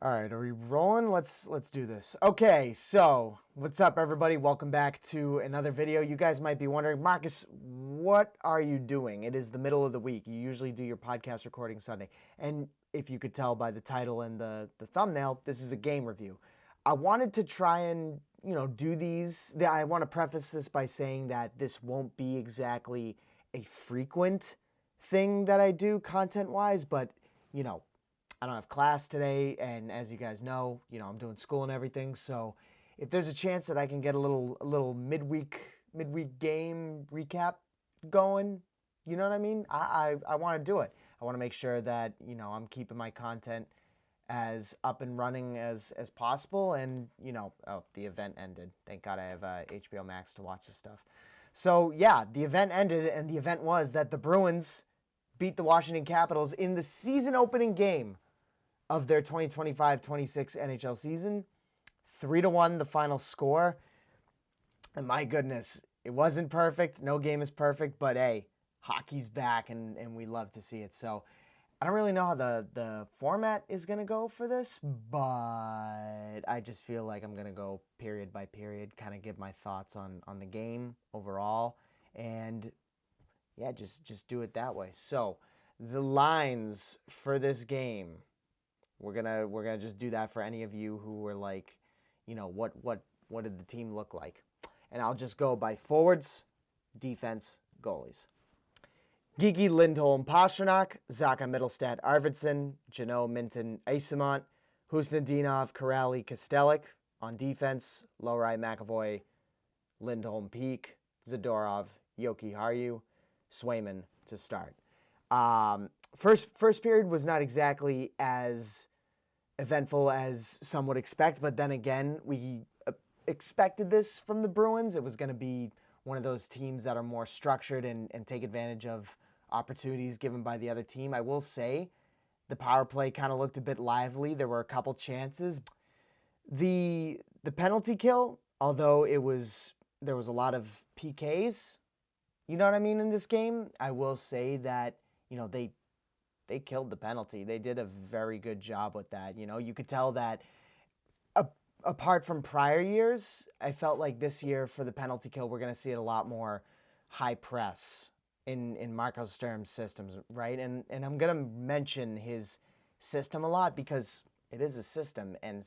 All right, are we rolling? Let's do this. Okay, so what's up, everybody? Welcome back to another video. You guys might be wondering, Marcus, what are you doing? It is the middle of the week. You usually do your podcast recording Sunday, and if you could tell by the title and the thumbnail, this is a game review. I wanted to try and do these. I want to preface this by saying that this won't be exactly a frequent thing that I do content-wise, but I don't have class today, and as you guys know, I'm doing school and everything. So, if there's a chance that I can get a little midweek game recap going, you know what I mean? I want to do it. I want to make sure that I'm keeping my content as up and running as possible. And oh, the event ended. Thank God I have HBO Max to watch this stuff. So yeah, the event ended, and the event was that the Bruins beat the Washington Capitals in the season opening game of their 2025-26 NHL season. 3-1 the final score. And my goodness, it wasn't perfect. No game is perfect, but hey, hockey's back and we love to see it. So I don't really know how the format is going to go for this, but I just feel like I'm going to go period by period, kind of give my thoughts on the game overall, and yeah, just do it that way. So the lines for this game, we're gonna just do that for any of you who were like, what did the team look like? And I'll just go by forwards, defense, goalies. Gigi, Lindholm, Pastrnak, Zaka, Mittelstadt, Arvidsson, Janot, Minton, Eyssimont, Husnudinov, Corrali, Kostelic. On defense, Lohrei, McAvoy, Lindholm, Peak, Zadorov, Yoki, Haru, Swayman to start. First period was not exactly as eventful as some would expect, but then again, we expected this from the Bruins. It was going to be one of those teams that are more structured and take advantage of opportunities given by the other team. I will say the power play kind of looked a bit lively. There were a couple chances. The penalty kill, although there was a lot of PKs, you know what I mean, in this game, I will say that they killed the penalty. They did a very good job with that. You could tell that apart from prior years, I felt like this year for the penalty kill, we're going to see it a lot more high press in Marco Sturm's systems, right? And I'm going to mention his system a lot because it is a system, and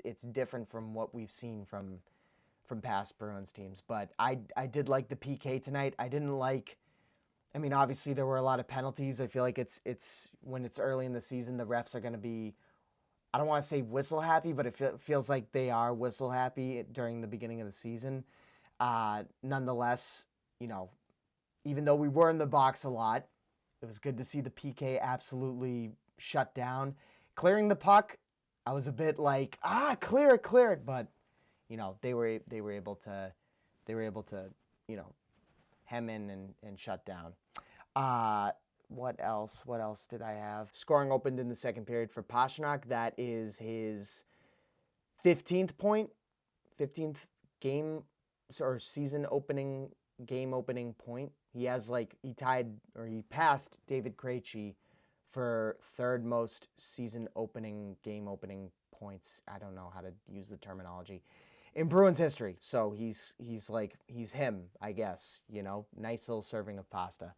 it's different from what we've seen from past Bruins teams. But I did like the PK tonight. Obviously there were a lot of penalties. I feel like it's when it's early in the season, the refs are going to be, I don't want to say whistle happy, but it feels like they are whistle happy during the beginning of the season. Nonetheless, even though we were in the box a lot, it was good to see the PK absolutely shut down. Clearing the puck, I was a bit like, clear it, but they were able to hem in and shut down. What else did I have? Scoring opened in the second period for Pastrnak. That is his 15th game or season opening game opening point. He passed David Krejci for third most season opening game opening points. I don't know how to use the terminology in Bruins history. So he's him, I guess, nice little serving of pasta.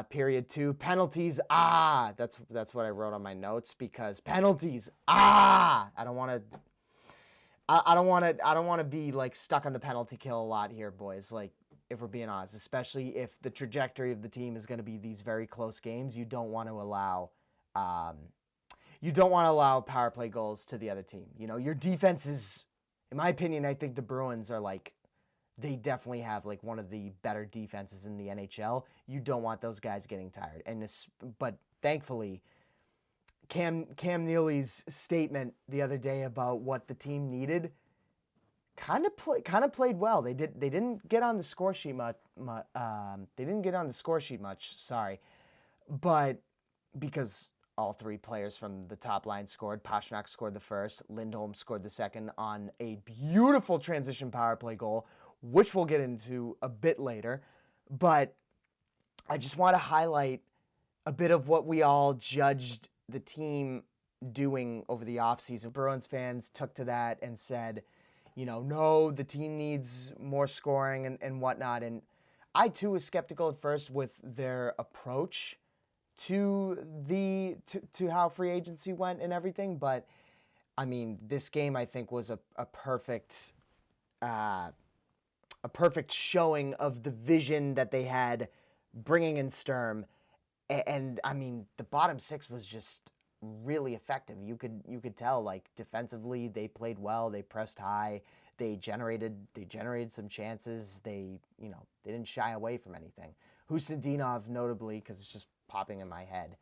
Period 2, penalties. That's what I wrote on my notes, because penalties. I don't want to be like stuck on the penalty kill a lot here, boys. Like, if we're being honest, especially if the trajectory of the team is going to be these very close games, you don't want to allow power play goals to the other team. Your defense is, in my opinion, I think the Bruins are they definitely have one of the better defenses in the NHL. You don't want those guys getting tired. But thankfully, Cam Neely's statement the other day about what the team needed kind of played well. They didn't get on the score sheet much. Sorry, but because all three players from the top line scored. Pastrnak scored the first. Lindholm scored the second on a beautiful transition power play goal, which we'll get into a bit later. But I just want to highlight a bit of what we all judged the team doing over the offseason. Bruins fans took to that and said, no, the team needs more scoring and whatnot. And I, too, was skeptical at first with their approach to how free agency went and everything. But, I mean, this game, I think, was a perfect showing of the vision that they had bringing in Sturm. And I mean, the bottom six was just really effective. You could tell, like, defensively they played well, they pressed high, they generated some chances. They didn't shy away from anything. Husendinov, notably, because it's just popping in my head.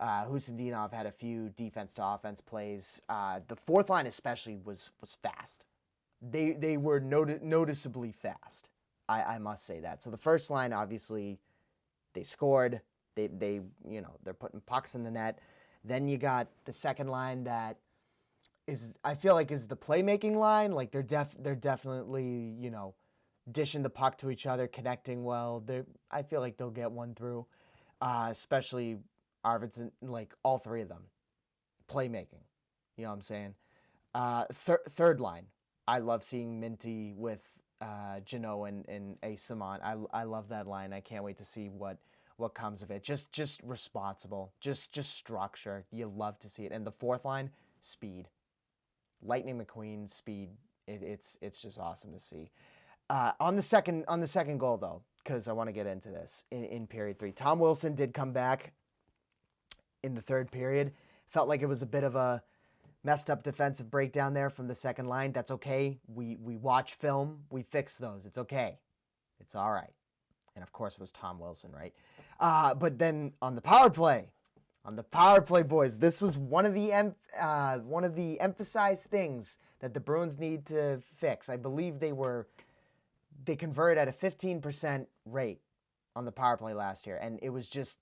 Husendinov had a few defense to offense plays. The fourth line especially was fast. They were noticeably fast. I must say that. So the first line, obviously, they scored. They're putting pucks in the net. Then you got the second line that I feel like is the playmaking line. Like they're definitely, dishing the puck to each other, connecting well. I feel like they'll get one through, especially Arvidsson, like all three of them. Playmaking. You know what I'm saying? Third line. I love seeing Minty with Jeannot and Asamont. I love that line. I can't wait to see what comes of it. Just responsible. Just structure. You love to see it. And the fourth line, speed. Lightning McQueen, speed. It's just awesome to see. On the second goal though, because I want to get into this in period 3. Tom Wilson did come back in the third period. Felt like it was a bit of a messed up defensive breakdown there from the second line. That's okay. We watch film. We fix those. It's okay. It's all right. And of course it was Tom Wilson, right? But then on the power play, boys, this was one of the emphasized things that the Bruins need to fix. I believe they converted at a 15% rate on the power play last year, and it was just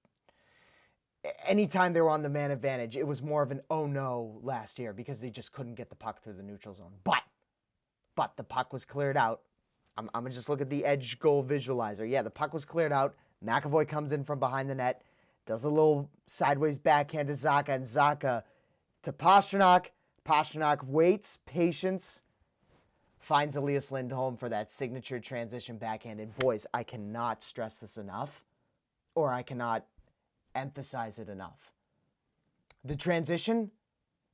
anytime they were on the man advantage, it was more of an oh no last year because they just couldn't get the puck through the neutral zone. But the puck was cleared out. I'm gonna just look at the edge goal visualizer. Yeah, the puck was cleared out. McAvoy comes in from behind the net, does a little sideways backhand to Zacha, and Zacha to Pastrnak. Pastrnak waits, patience, finds Elias Lindholm for that signature transition backhand. And boys, I cannot stress this enough, or I cannot emphasize it enough. The transition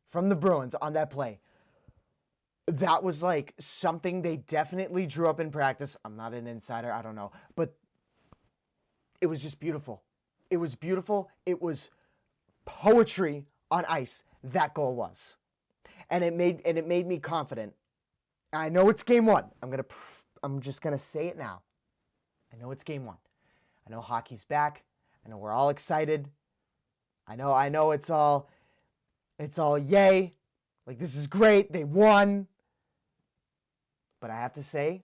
from the Bruins on that play, that was like something they definitely drew up in practice. I'm not an insider, I don't know, but it was just beautiful. It was beautiful. It was poetry on ice. That goal was, and it made me confident. I know it's game 1. I'm just gonna say it now. I know it's game 1. I know hockey's back. I know we're all excited. I know it's all yay. Like, this is great. They won. But I have to say,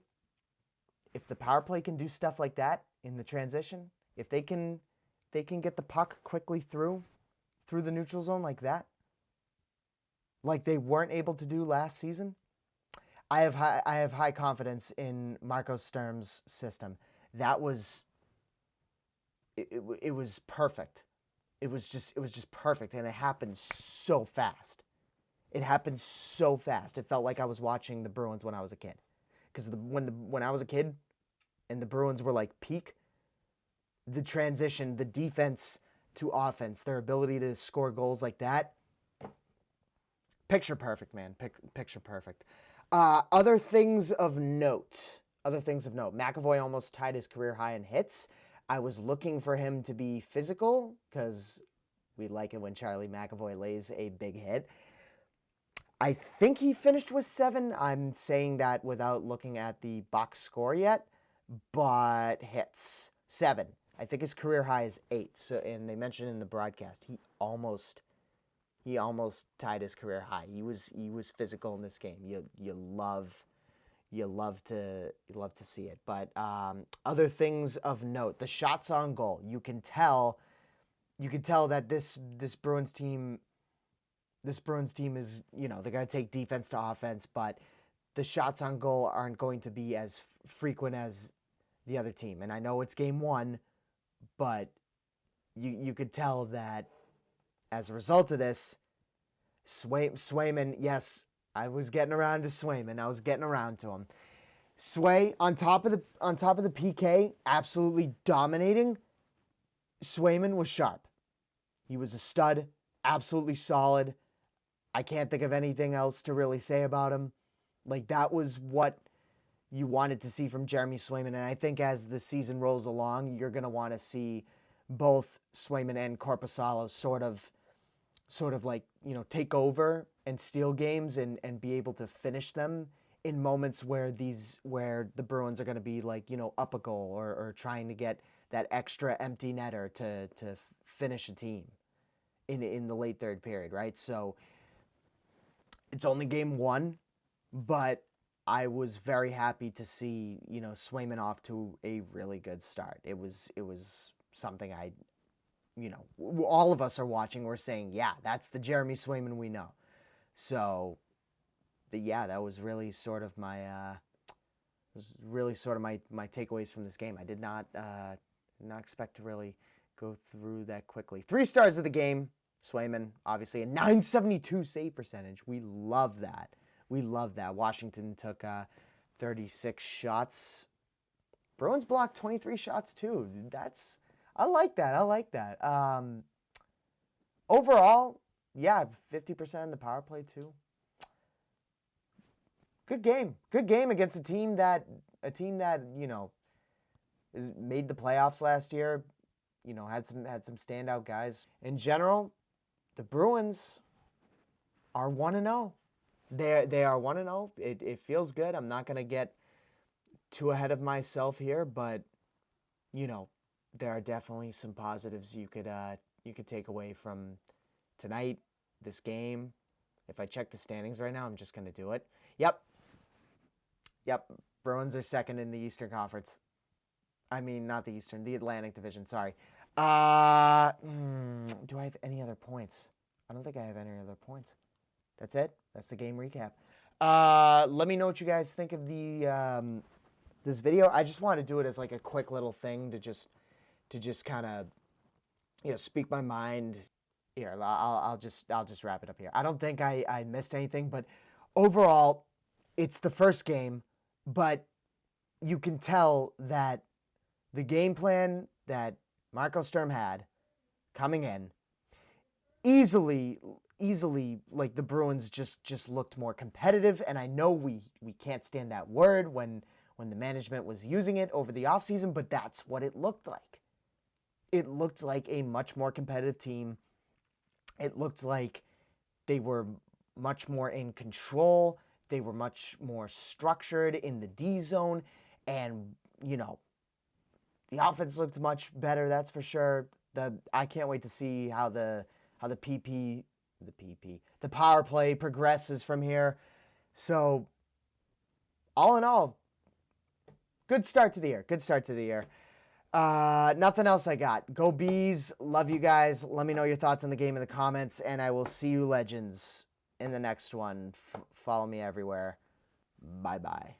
if the power play can do stuff like that in the transition, if they can get the puck quickly through the neutral zone like that, like they weren't able to do last season, I have high confidence in Marco Sturm's system. That was it was perfect. It was just perfect, and it happened so fast. It happened so fast. It felt like I was watching the Bruins when I was a kid. Because when I was a kid and the Bruins were like peak, the transition, the defense to offense, their ability to score goals like that, picture perfect, man. Picture perfect. Other things of note. McAvoy almost tied his career high in hits. I was looking for him to be physical because we like it when Charlie McAvoy lays a big hit. I think he finished with 7. I'm saying that without looking at the box score yet, but hits 7. I think his career high is 8. So, and they mentioned in the broadcast he almost tied his career high. He was physical in this game. You love to see it. But other things of note, the shots on goal. You can tell that this Bruins team is, they're going to take defense to offense, but the shots on goal aren't going to be as frequent as the other team. And I know it's game 1, but you could tell that as a result of this, Swayman, yes, I was getting around to Swayman. I was getting around to him. Sway on top of the PK, absolutely dominating. Swayman was sharp. He was a stud, absolutely solid. I can't think of anything else to really say about him. Like, that was what you wanted to see from Jeremy Swayman. And I think as the season rolls along, you're going to want to see both Swayman and Korpisalo sort of like, take over and steal games and be able to finish them in moments where the Bruins are going to be like, up a goal or trying to get that extra empty netter to finish a team in the late third period, right? So it's only game one, but I was very happy to see, Swayman off to a really good start. It was something all of us are watching. We're saying, yeah, that's the Jeremy Swayman we know. So, that was really sort of my my takeaways from this game. I did not expect to really go through that quickly. 3 stars of the game. Swayman, obviously, a .972 save percentage. We love that. Washington took 36 shots. Bruins blocked 23 shots too. I like that. Overall, 50% in the power play too. Good game against a team that made the playoffs last year. Had some standout guys. In general, the Bruins are 1-0. They are 1-0. It feels good. I'm not gonna get too ahead of myself here, but there are definitely some positives you could take away from tonight, this game. If I check the standings right now, I'm just gonna do it. Yep. Bruins are second in the Eastern Conference. I mean, not the Eastern, the Atlantic Division. Sorry. Do I have any other points? I don't think I have any other points. That's it. That's the game recap. Let me know what you guys think of this video. I just wanted to do it as like a quick little thing to just kind of speak my mind. Here, I'll just wrap it up here. I don't think I missed anything, but overall, it's the first game, but you can tell that the game plan that Marco Sturm had coming in easily, like the Bruins just looked more competitive. And I know we can't stand that word when the management was using it over the offseason, but that's what it looked like. It looked like a much more competitive team. It looked like they were much more in control. They were much more structured in the D zone. And, the offense looked much better, that's for sure. I can't wait to see how the power play progresses from here. So, all in all, good start to the year. Nothing else I got. Go Bees. Love you guys. Let me know your thoughts on the game in the comments, and I will see you legends in the next one. Follow me everywhere. Bye-bye.